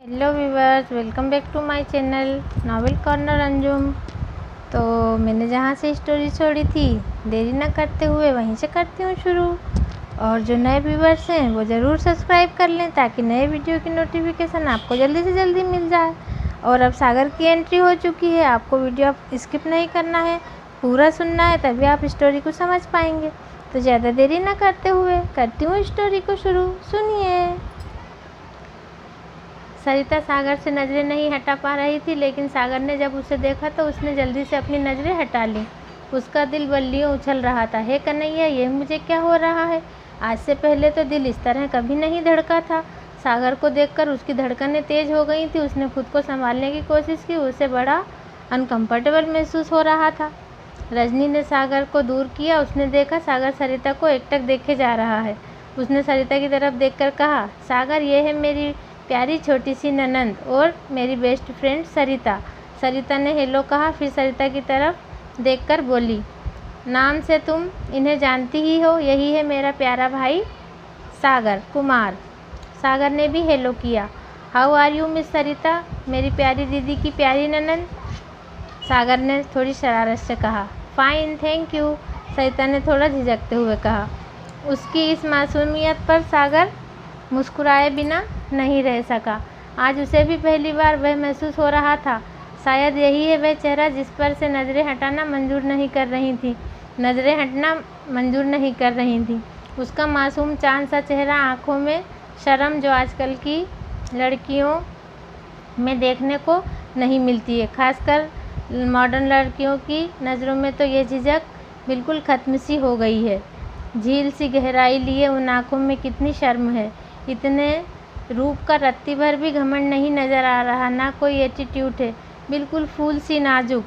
Hello viewers, welcome back to my channel novel corner Anjum. तो मैंने जहाँ से स्टोरी छोड़ी थी, देरी ना करते हुए वहीं से करती हूँ शुरू। और जो नए व्यूवर्स हैं वो ज़रूर सब्सक्राइब कर लें ताकि नए वीडियो की नोटिफिकेशन आपको जल्दी से जल्दी मिल जाए। और अब सागर की एंट्री हो चुकी है, आपको वीडियो आप स्किप नहीं करना है, पूरा सुनना है, तभी आप स्टोरी को समझ पाएंगे। तो ज़्यादा देरी ना करते हुए करती हूँ स्टोरी को शुरू, सुनिए। सरिता सागर से नज़रें नहीं हटा पा रही थी, लेकिन सागर ने जब उसे देखा तो उसने जल्दी से अपनी नज़रें हटा लीं। उसका दिल बल्लियों उछल रहा था। हे कन्हैया, ये मुझे क्या हो रहा है? आज से पहले तो दिल इस तरह कभी नहीं धड़का था। सागर को देखकर उसकी धड़कनें तेज हो गई थी। उसने खुद को संभालने की कोशिश की, उसे बड़ा अनकंफर्टेबल महसूस हो रहा था। रजनी ने सागर को दूर किया। उसने देखा सागर सरिता को एकटक देखे जा रहा है। उसने सरिता की तरफ देखकर कहा, सागर, ये है मेरी प्यारी छोटी सी ननंद और मेरी बेस्ट फ्रेंड सरिता। सरिता ने हेलो कहा, फिर सरिता की तरफ देखकर बोली, नाम से तुम इन्हें जानती ही हो, यही है मेरा प्यारा भाई सागर कुमार। सागर ने भी हेलो किया। हाउ आर यू मिस सरिता, मेरी प्यारी दीदी की प्यारी ननंद। सागर ने थोड़ी शरारत से कहा। फाइन, थैंक यू, सरिता ने थोड़ा झिझकते हुए कहा। उसकी इस मासूमियत पर सागर मुस्कुराए बिना नहीं रह सका। आज उसे भी पहली बार वह महसूस हो रहा था। शायद यही है वह चेहरा जिस पर से नज़रें हटाना मंजूर नहीं कर रही थी। नज़रें हटना मंजूर नहीं कर रही थी। उसका मासूम चांद सा चेहरा, आँखों में शर्म जो आजकल की लड़कियों में देखने को नहीं मिलती है। खासकर मॉडर्न लड़कियों की नज़रों में तो ये झिझक बिल्कुल ख़त्म सी हो गई है। झील सी गहराई लिए उन आँखों में कितनी शर्म है। इतने रूप का रत्ती भर भी घमंड नहीं नज़र आ रहा, ना कोई एटीट्यूड है, बिल्कुल फूल सी नाजुक।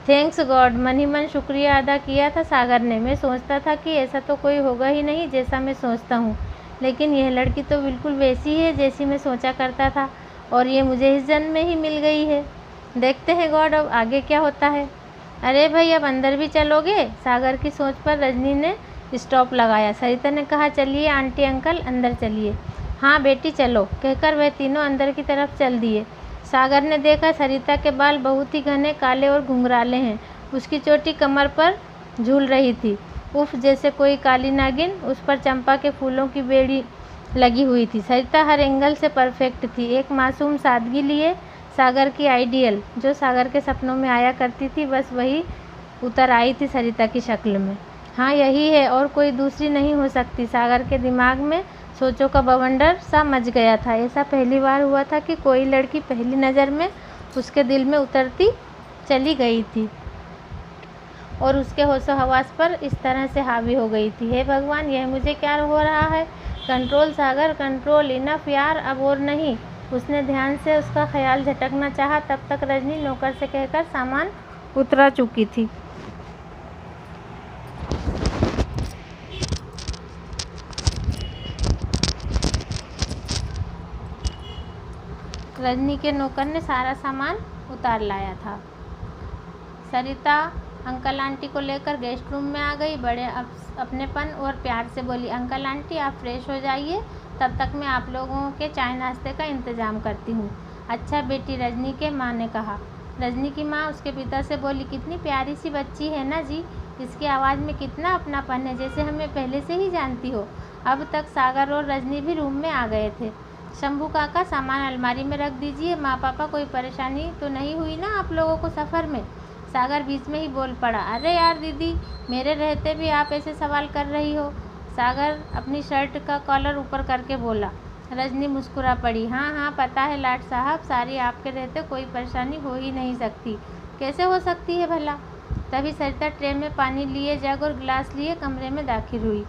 थैंक्स गॉड, मन ही मन शुक्रिया अदा किया था सागर ने। मैं सोचता था कि ऐसा तो कोई होगा ही नहीं जैसा मैं सोचता हूँ, लेकिन यह लड़की तो बिल्कुल वैसी है जैसी मैं सोचा करता था, और ये मुझे इस जन्म में ही मिल गई है। देखते हैं गॉड अब आगे क्या होता है। अरे भाई, अब अंदर भी चलोगे? सागर की सोच पर रजनी ने स्टॉप लगाया। सरिता ने कहा, चलिए आंटी अंकल अंदर चलिए। हाँ बेटी चलो, कहकर वह तीनों अंदर की तरफ चल दिए। सागर ने देखा सरिता के बाल बहुत ही घने, काले और घुंघराले हैं। उसकी चोटी कमर पर झूल रही थी। उफ, जैसे कोई काली नागिन। उस पर चंपा के फूलों की बेड़ी लगी हुई थी। सरिता हर एंगल से परफेक्ट थी। एक मासूम सादगी लिए सागर की आइडियल, जो सागर के सपनों में आया करती थी, बस वही उतर आई थी सरिता की शक्ल में। हाँ, यही है और कोई दूसरी नहीं हो सकती। सागर के दिमाग में सोचों का बवंडर सा मच गया था। ऐसा पहली बार हुआ था कि कोई लड़की पहली नज़र में उसके दिल में उतरती चली गई थी और उसके होशो हवास पर इस तरह से हावी हो गई थी। हे भगवान, यह मुझे क्या हो रहा है? कंट्रोल सागर, कंट्रोल, इनफ यार, अब और नहीं। उसने ध्यान से उसका ख्याल झटकना चाहा, तब तक रजनी नौकर से कहकर सामान उतरा चुकी थी। रजनी के नौकर ने सारा सामान उतार लाया था। सरिता अंकल आंटी को लेकर गेस्ट रूम में आ गई। बड़े अपनेपन और प्यार से बोली, अंकल आंटी आप फ्रेश हो जाइए, तब तक मैं आप लोगों के चाय नाश्ते का इंतज़ाम करती हूँ। अच्छा बेटी, रजनी के माँ ने कहा। रजनी की माँ उसके पिता से बोली, कितनी प्यारी सी बच्ची है ना जी, इसकी आवाज़ में कितना अपनापन है, जैसे हमें पहले से ही जानती हो। अब तक सागर और रजनी भी रूम में आ गए थे। शंभू काका, सामान अलमारी में रख दीजिए। माँ पापा, कोई परेशानी तो नहीं हुई ना आप लोगों को सफ़र में? सागर बीच में ही बोल पड़ा। अरे यार दीदी, मेरे रहते भी आप ऐसे सवाल कर रही हो? सागर अपनी शर्ट का कॉलर ऊपर करके बोला। रजनी मुस्कुरा पड़ी। हाँ हाँ, पता है लाट साहब, सारी आपके रहते कोई परेशानी हो ही नहीं सकती। कैसे हो सकती है भला? तभी सरिता ट्रे में पानी लिए, जग और गिलास लिए कमरे में दाखिल हुई।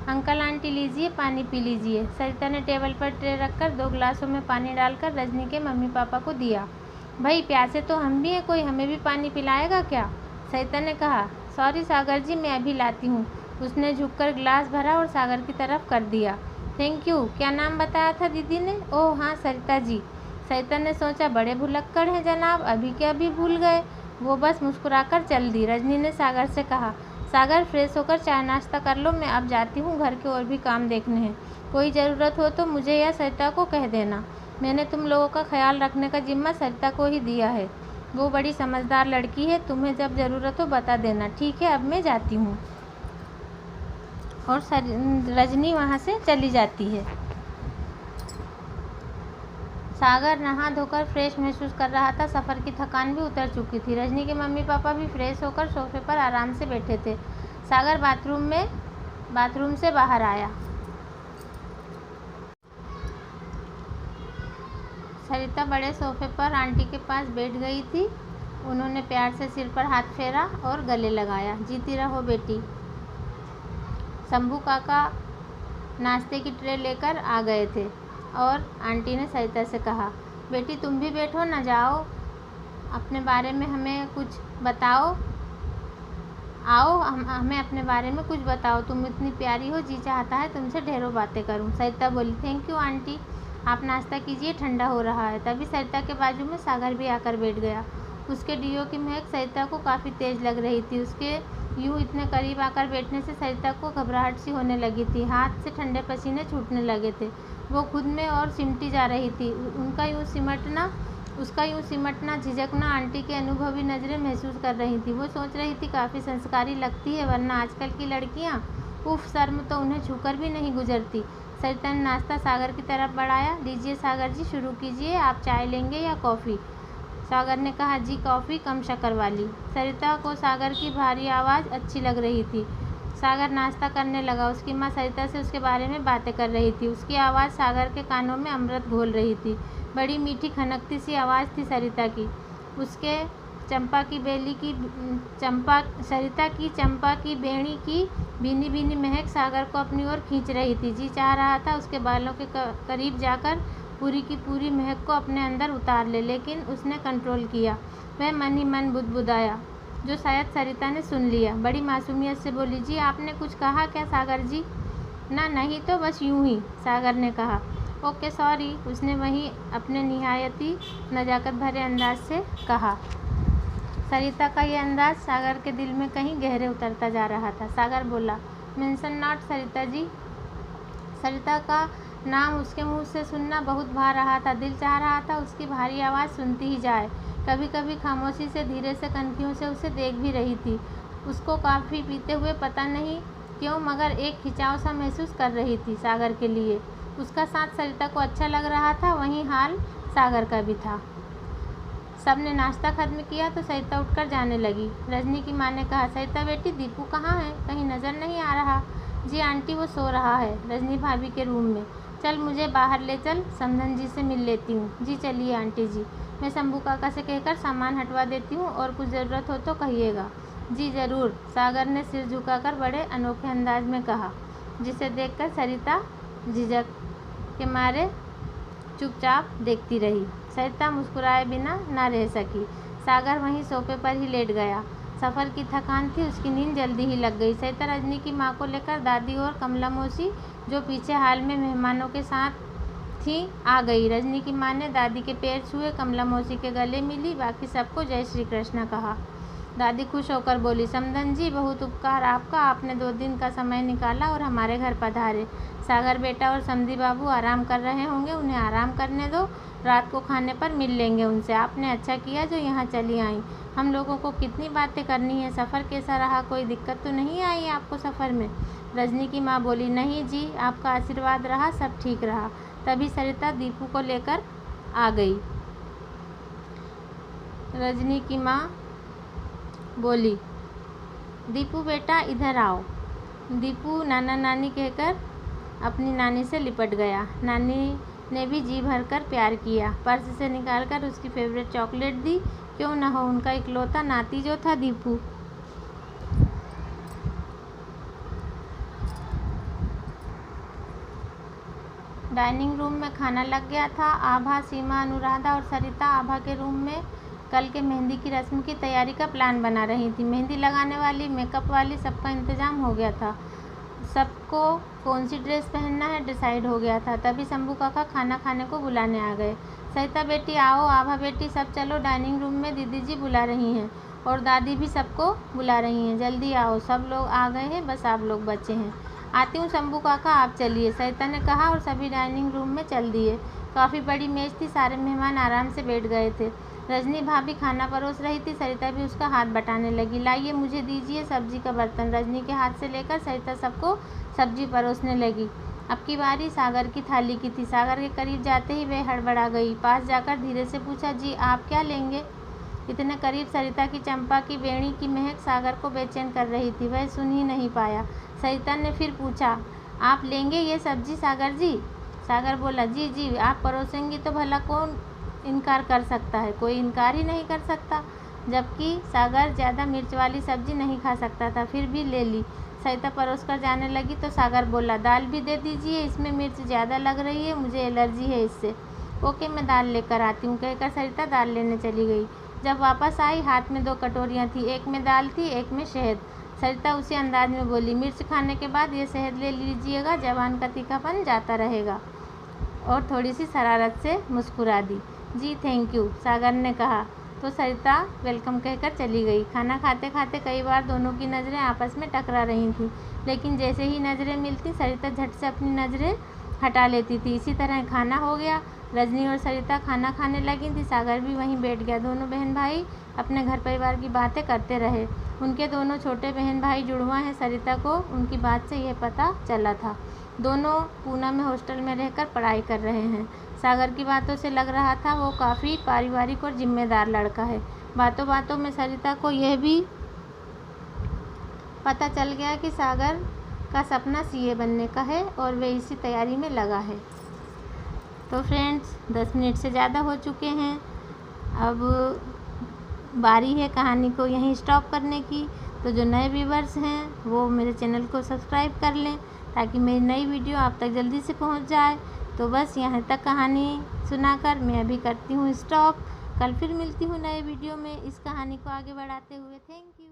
अंकल आंटी लीजिए, पानी पी लीजिए। सरिता ने टेबल पर ट्रे रखकर 2 गिलासों में पानी डालकर रजनी के मम्मी पापा को दिया। भाई प्यासे तो हम भी हैं, कोई हमें भी पानी पिलाएगा क्या? सरिता ने कहा। सॉरी सागर जी, मैं अभी लाती हूँ। उसने झुककर गिलास भरा और सागर की तरफ कर दिया। Thank you. क्या नाम बताया था दीदी ने? ओह हाँ, सरिता जी। सरिता ने सोचा, बड़े भुलक्कड़ हैं जनाब, अभी के अभी भूल गए। वो बस मुस्कुराकर चल दी। रजनी ने सागर से कहा, सागर फ्रेश होकर चाय नाश्ता कर लो, मैं अब जाती हूँ, घर के और भी काम देखने हैं। कोई ज़रूरत हो तो मुझे या सरिता को कह देना। मैंने तुम लोगों का ख्याल रखने का जिम्मा सरिता को ही दिया है। वो बड़ी समझदार लड़की है, तुम्हें जब ज़रूरत हो बता देना। ठीक है, अब मैं जाती हूँ। और रजनी वहाँ से चली जाती है। सागर नहा धोकर फ्रेश महसूस कर रहा था। सफ़र की थकान भी उतर चुकी थी। रजनी के मम्मी पापा भी फ्रेश होकर सोफे पर आराम से बैठे थे। सागर बाथरूम से बाहर आया। सरिता बड़े सोफे पर आंटी के पास बैठ गई थी। उन्होंने प्यार से सिर पर हाथ फेरा और गले लगाया। जीती रहो बेटी। शंभू काका नाश्ते की ट्रे लेकर आ गए थे और आंटी ने सरिता से कहा, बेटी तुम भी बैठो ना, जाओ अपने बारे में हमें कुछ बताओ। आओ हमें अपने बारे में कुछ बताओ। तुम इतनी प्यारी हो, जी चाहता है तुमसे ढेरों बातें करूं। सरिता बोली, थैंक यू आंटी, आप नाश्ता कीजिए, ठंडा हो रहा है। तभी सरिता के बाजू में सागर भी आकर बैठ गया। उसके डियो की महक सरिता को काफ़ी तेज़ लग रही थी। उसके यूँ इतने करीब आकर बैठने से सरिता को घबराहट सी होने लगी थी। हाथ से ठंडे पसीने छूटने लगे थे। वो खुद में और सिमटी जा रही थी। उसका यूँ सिमटना, झिझकना आंटी की अनुभवी नज़रें महसूस कर रही थी। वो सोच रही थी, काफ़ी संस्कारी लगती है, वरना आजकल की लड़कियाँ, उफ, शर्म तो उन्हें छूकर भी नहीं गुजरती। सरिता ने नाश्ता सागर की तरफ बढ़ाया। लीजिए सागर जी, शुरू कीजिए। आप चाय लेंगे या कॉफ़ी? सागर ने कहा, जी कॉफ़ी, कम शक्कर वाली। सरिता को सागर की भारी आवाज़ अच्छी लग रही थी। सागर नाश्ता करने लगा। उसकी माँ सरिता से उसके बारे में बातें कर रही थी। उसकी आवाज़ सागर के कानों में अमृत घोल रही थी। बड़ी मीठी खनकती सी आवाज़ थी सरिता की। उसके सरिता की चंपा की बेणी की भीनी भीनी महक सागर को अपनी ओर खींच रही थी। जी चाह रहा था उसके बालों के करीब जाकर पूरी की पूरी महक को अपने अंदर उतार ले, लेकिन उसने कंट्रोल किया। वह मन ही मन बुदबुदाया, जो शायद सरिता ने सुन लिया। बड़ी मासूमियत से बोली, जी आपने कुछ कहा क्या सागर जी? ना, नहीं तो बस यूं ही, सागर ने कहा। ओके सॉरी, उसने वहीं अपने निहायती नज़ाकत भरे अंदाज से कहा। सरिता का ये अंदाज सागर के दिल में कहीं गहरे उतरता जा रहा था। सागर बोला, मेंशन नॉट सरिता जी। सरिता का नाम उसके मुंह से सुनना बहुत भा रहा था। दिल चाह रहा था उसकी भारी आवाज़ सुनती ही जाए। कभी कभी खामोशी से, धीरे से, कनखियों से उसे देख भी रही थी। उसको कॉफ़ी पीते हुए पता नहीं क्यों मगर एक खिंचाव सा महसूस कर रही थी सागर के लिए। उसका साथ सरिता को अच्छा लग रहा था, वहीं हाल सागर का भी था। सबने नाश्ता खत्म किया तो सरिता उठकर जाने लगी। रजनी की माँ ने कहा, सरिता बेटी दीपू कहाँ है? कहीं नज़र नहीं आ रहा। जी आंटी, वो सो रहा है रजनी भाभी के रूम में। चल मुझे बाहर ले चल, समधन जी से मिल लेती हूँ। जी चलिए आंटी जी, मैं शंभू काका से कहकर सामान हटवा देती हूँ और कुछ ज़रूरत हो तो कहिएगा। जी ज़रूर, सागर ने सिर झुकाकर बड़े अनोखे अंदाज में कहा, जिसे देखकर सरिता झिझक के मारे चुपचाप देखती रही। सरिता मुस्कुराए बिना ना रह सकी। सागर वहीं सोफे पर ही लेट गया। सफ़र की थकान थी, उसकी नींद जल्दी ही लग गई। सरिता रजनी की माँ को लेकर दादी और कमला मौसी, जो पीछे हाल में मेहमानों के साथ थी, आ गई। रजनी की माँ ने दादी के पैर छुए, कमला मौसी के गले मिली, बाकी सबको जय श्री कृष्ण कहा। दादी खुश होकर बोली, समधन जी बहुत उपकार आपका, आपने 2 दिन का समय निकाला और हमारे घर पधारे। सागर बेटा और समधी बाबू आराम कर रहे होंगे, उन्हें आराम करने दो, रात को खाने पर मिल लेंगे उनसे। आपने अच्छा किया जो यहाँ चली आई। हम लोगों को कितनी बातें करनी है। सफ़र कैसा रहा? कोई दिक्कत तो नहीं आई आपको सफ़र में? रजनी की माँ बोली, नहीं जी, आपका आशीर्वाद रहा, सब ठीक रहा। तभी सरिता दीपू को लेकर आ गई। रजनी की माँ बोली, दीपू बेटा इधर आओ। दीपू नाना नानी कहकर अपनी नानी से लिपट गया। नानी ने भी जी भरकर प्यार किया। पर्स से निकालकर उसकी फेवरेट चॉकलेट दी। क्यों न हो, उनका इकलौता नाती जो था दीपू। डाइनिंग रूम में खाना लग गया था। आभा, सीमा, अनुराधा और सरिता आभा के रूम में कल के मेहंदी की रस्म की तैयारी का प्लान बना रही थी। मेहंदी लगाने वाली, मेकअप वाली, सबका इंतज़ाम हो गया था। सबको कौन सी ड्रेस पहनना है डिसाइड हो गया था। तभी शंभू काका खाना खाने को बुलाने आ गए। सरिता बेटी आओ, आभा बेटी सब चलो, डाइनिंग रूम में दीदी जी बुला रही हैं और दादी भी सबको बुला रही हैं, जल्दी आओ। सब लोग आ गए हैं, बस आप लोग बचे हैं। आती हूँ शंभू काका, आप चलिए, सरिता ने कहा और सभी डाइनिंग रूम में चल दिए। काफ़ी बड़ी मेज़ थी, सारे मेहमान आराम से बैठ गए थे। रजनी भाभी खाना परोस रही थी, सरिता भी उसका हाथ बटाने लगी। लाइए मुझे दीजिए सब्जी का बर्तन। रजनी के हाथ से लेकर सरिता सबको सब्जी परोसने लगी। अब की बारी सागर की थाली की थी। सागर के करीब जाते ही वह हड़बड़ा गई। पास जाकर धीरे से पूछा, जी आप क्या लेंगे? इतने करीब सरिता की चंपा की बेणी की महक सागर को बेचैन कर रही थी। वह सुन ही नहीं पाया। सरिता ने फिर पूछा, आप लेंगे ये सब्जी सागर जी? सागर बोला, जी जी, आप परोसेंगी तो भला कौन इनकार कर सकता है? कोई इनकार ही नहीं कर सकता। जबकि सागर ज़्यादा मिर्च वाली सब्जी नहीं खा सकता था, फिर भी ले ली। सरिता परोस कर जाने लगी तो सागर बोला, दाल भी दे दीजिए, इसमें मिर्च ज़्यादा लग रही है, मुझे एलर्जी है इससे। ओके, मैं दाल लेकर आती हूँ, कहकर सरिता दाल लेने चली गई। जब वापस आई, हाथ में 2 कटोरियाँ थी, एक में दाल थी, एक में शहद। सरिता उसी अंदाज में बोली, मिर्च खाने के बाद ये शहद ले लीजिएगा, जबान का तीखापन जाता रहेगा। और थोड़ी सी शरारत से मुस्कुरा दी। जी थैंक यू, सागर ने कहा तो सरिता वेलकम कहकर चली गई। खाना खाते खाते कई बार दोनों की नज़रें आपस में टकरा रही थीं, लेकिन जैसे ही नज़रें मिलती सरिता झट से अपनी नज़रें हटा लेती थी। इसी तरह खाना हो गया। रजनी और सरिता खाना खाने लगी थी, सागर भी वहीं बैठ गया। दोनों बहन भाई अपने घर परिवार की बातें करते रहे। उनके दोनों छोटे बहन भाई जुड़वा हैं। सरिता को उनकी बात से यह पता चला था। दोनों पूना में हॉस्टल में रहकर पढ़ाई कर रहे हैं। सागर की बातों से लग रहा था वो काफ़ी पारिवारिक और जिम्मेदार लड़का है। बातों बातों में सरिता को यह भी पता चल गया कि सागर का सपना सीए बनने का है और वे इसी तैयारी में लगा है। तो फ्रेंड्स, 10 मिनट से ज़्यादा हो चुके हैं। अब बारी है कहानी को यहीं स्टॉप करने की। तो जो नए व्यूवर्स हैं वो मेरे चैनल को सब्सक्राइब कर लें ताकि मेरी नई वीडियो आप तक जल्दी से पहुंच जाए। तो बस यहाँ तक कहानी सुनाकर मैं अभी करती हूँ स्टॉप। कल फिर मिलती हूँ नए वीडियो में इस कहानी को आगे बढ़ाते हुए। Thank you.